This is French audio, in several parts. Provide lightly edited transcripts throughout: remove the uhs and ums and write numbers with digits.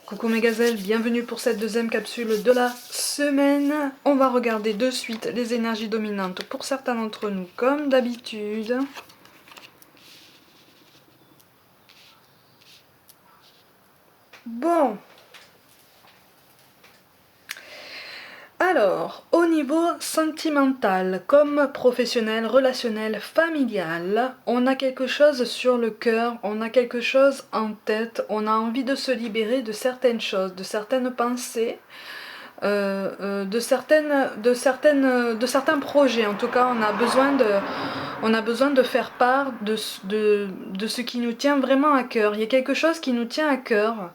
Coucou mes gazelles, bienvenue pour cette deuxième capsule de la semaine. On va regarder de suite les énergies dominantes pour certains d'entre nous comme d'habitude. Bon. Alors, au niveau sentimental, comme professionnel, relationnel, familial, on a quelque chose sur le cœur, on a quelque chose en tête, on a envie de se libérer de certaines choses, de certaines pensées, de certains projets. En tout cas, on a besoin de faire part de ce qui nous tient vraiment à cœur. Il y a quelque chose qui nous tient à cœur.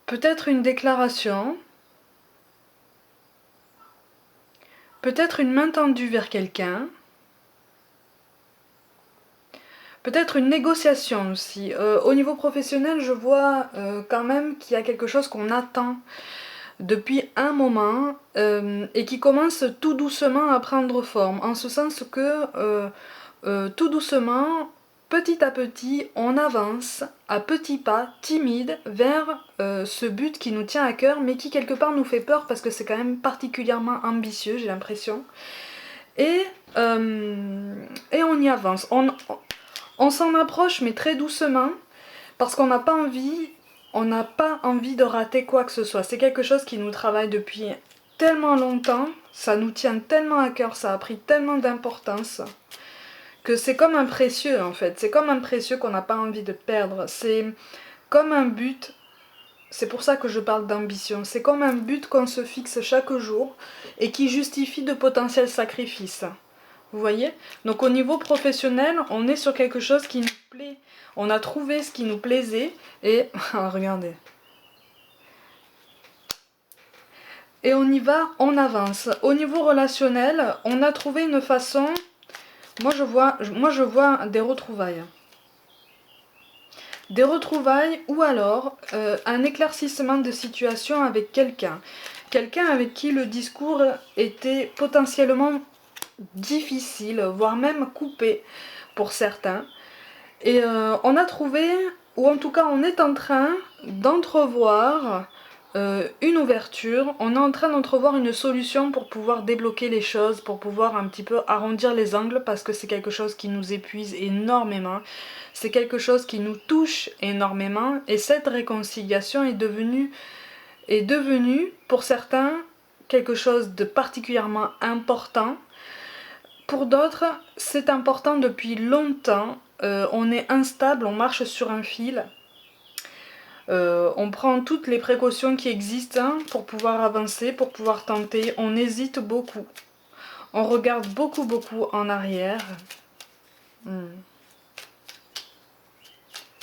Peut-être une déclaration. Peut-être une main tendue vers quelqu'un. Peut-être une négociation aussi. Au niveau professionnel, je vois quand même qu'il y a quelque chose qu'on attend depuis un moment et qui commence tout doucement à prendre forme. En ce sens que tout doucement, petit à petit, on avance à petits pas, timides, vers ce but qui nous tient à cœur, mais qui quelque part nous fait peur parce que c'est quand même particulièrement ambitieux, j'ai l'impression. Et, et on y avance. On s'en approche, mais très doucement, parce qu'on n'a pas envie, de rater quoi que ce soit. C'est quelque chose qui nous travaille depuis tellement longtemps, ça nous tient tellement à cœur, ça a pris tellement d'importance, que c'est comme un précieux en fait. C'est comme un précieux qu'on n'a pas envie de perdre. C'est comme un but. C'est pour ça que je parle d'ambition. C'est comme un but qu'on se fixe chaque jour et qui justifie de potentiels sacrifices. Vous voyez? Donc au niveau professionnel, on est sur quelque chose qui nous plaît. On a trouvé ce qui nous plaisait et... regardez. Et on y va, on avance. Au niveau relationnel, on a trouvé une façon... Moi je vois des retrouvailles. Des retrouvailles ou alors un éclaircissement de situation avec quelqu'un. Quelqu'un avec qui le discours était potentiellement difficile, voire même coupé pour certains. Et on a trouvé, ou en tout cas on est en train d'entrevoir une ouverture, on est en train d'entrevoir une solution pour pouvoir débloquer les choses, pour pouvoir un petit peu arrondir les angles, parce que c'est quelque chose qui nous épuise énormément, c'est quelque chose qui nous touche énormément, et cette réconciliation est devenue pour certains quelque chose de particulièrement important. Pour d'autres, c'est important depuis longtemps. On est instable, on marche sur un fil. On prend toutes les précautions qui existent pour pouvoir avancer, pour pouvoir tenter. On hésite beaucoup. On regarde beaucoup en arrière.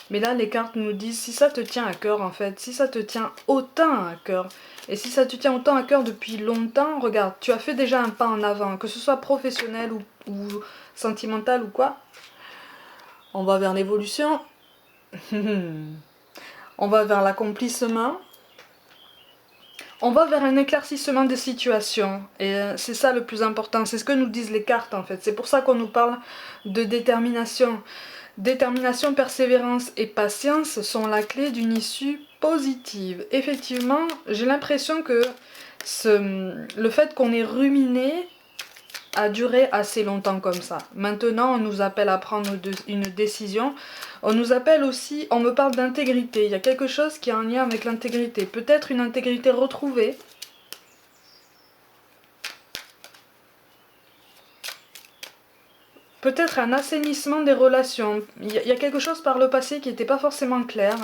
Mais là, les cartes nous disent, si ça te tient à cœur en fait, si ça te tient autant à cœur, et si ça te tient autant à cœur depuis longtemps, regarde, tu as fait déjà un pas en avant, que ce soit professionnel ou sentimental ou quoi. On va vers l'évolution. On va vers l'accomplissement. On va vers un éclaircissement des situations. Et c'est ça le plus important. C'est ce que nous disent les cartes en fait. C'est pour ça qu'on nous parle de détermination. Détermination, persévérance et patience sont la clé d'une issue positive. Effectivement, j'ai l'impression que le fait qu'on ait ruminé a duré assez longtemps comme ça. Maintenant, on nous appelle à prendre une décision. On nous appelle aussi, on me parle d'intégrité. Il y a quelque chose qui est en lien avec l'intégrité. Peut-être une intégrité retrouvée. Peut-être un assainissement des relations. Il y a quelque chose par le passé qui n'était pas forcément clair.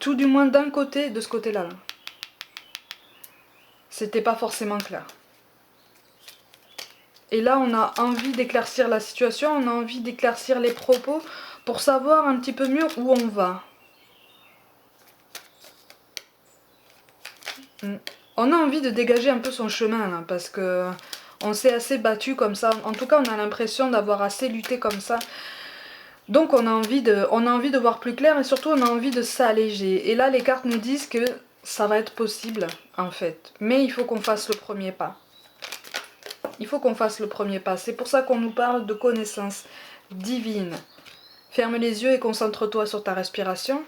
Tout du moins d'un côté, de ce côté-là. C'était pas forcément clair. Et là, on a envie d'éclaircir la situation, on a envie d'éclaircir les propos pour savoir un petit peu mieux où on va. On a envie de dégager un peu son chemin, là, parce que on s'est assez battu comme ça. En tout cas, on a l'impression d'avoir assez lutté comme ça. Donc, on a envie de voir plus clair et surtout, on a envie de s'alléger. Et là, les cartes nous disent que ça va être possible, en fait. Mais il faut qu'on fasse le premier pas. Il faut qu'on fasse le premier pas. C'est pour ça qu'on nous parle de connaissance divine, Ferme les yeux et concentre-toi sur ta respiration.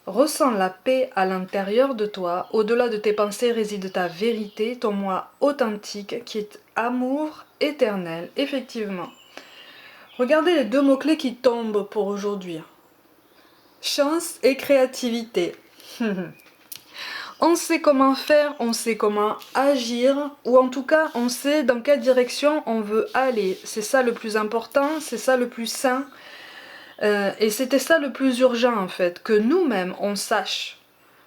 Ressens la paix à l'intérieur de toi. Au-delà de tes pensées réside ta vérité, ton moi authentique qui est amour éternel, effectivement. Regardez les deux mots-clés qui tombent pour aujourd'hui. Chance et créativité. On sait comment faire, on sait comment agir, ou en tout cas on sait dans quelle direction on veut aller. C'est ça le plus important, c'est ça le plus sain. Et c'était ça le plus urgent en fait, que nous-mêmes on sache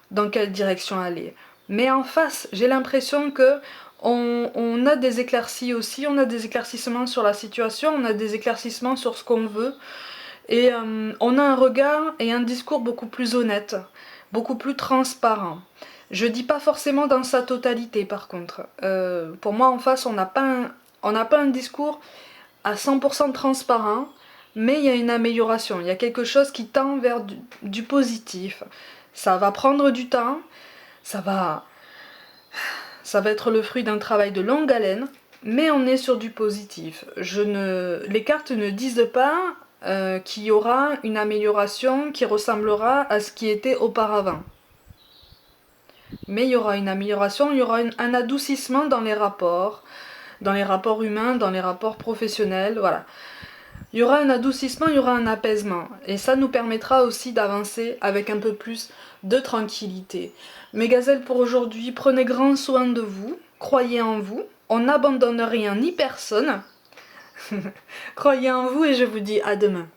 dans quelle direction aller. Mais en face, j'ai l'impression que on a des éclaircies aussi, on a des éclaircissements sur la situation, on a des éclaircissements sur ce qu'on veut. Et on a un regard et un discours beaucoup plus honnête, beaucoup plus transparent. Je dis pas forcément dans sa totalité par contre. Pour moi en face, on n'a pas un discours à 100% transparent, mais il y a une amélioration, il y a quelque chose qui tend vers du positif. Ça va prendre du temps, ça va être le fruit d'un travail de longue haleine, mais on est sur du positif. Les cartes ne disent pas qu'il y aura une amélioration qui ressemblera à ce qui était auparavant. Mais il y aura une amélioration, il y aura un adoucissement dans les rapports humains, dans les rapports professionnels, voilà. Il y aura un adoucissement, il y aura un apaisement. Et ça nous permettra aussi d'avancer avec un peu plus de tranquillité. Mes gazelles pour aujourd'hui, prenez grand soin de vous, croyez en vous, on n'abandonne rien ni personne. Croyez en vous et je vous dis à demain.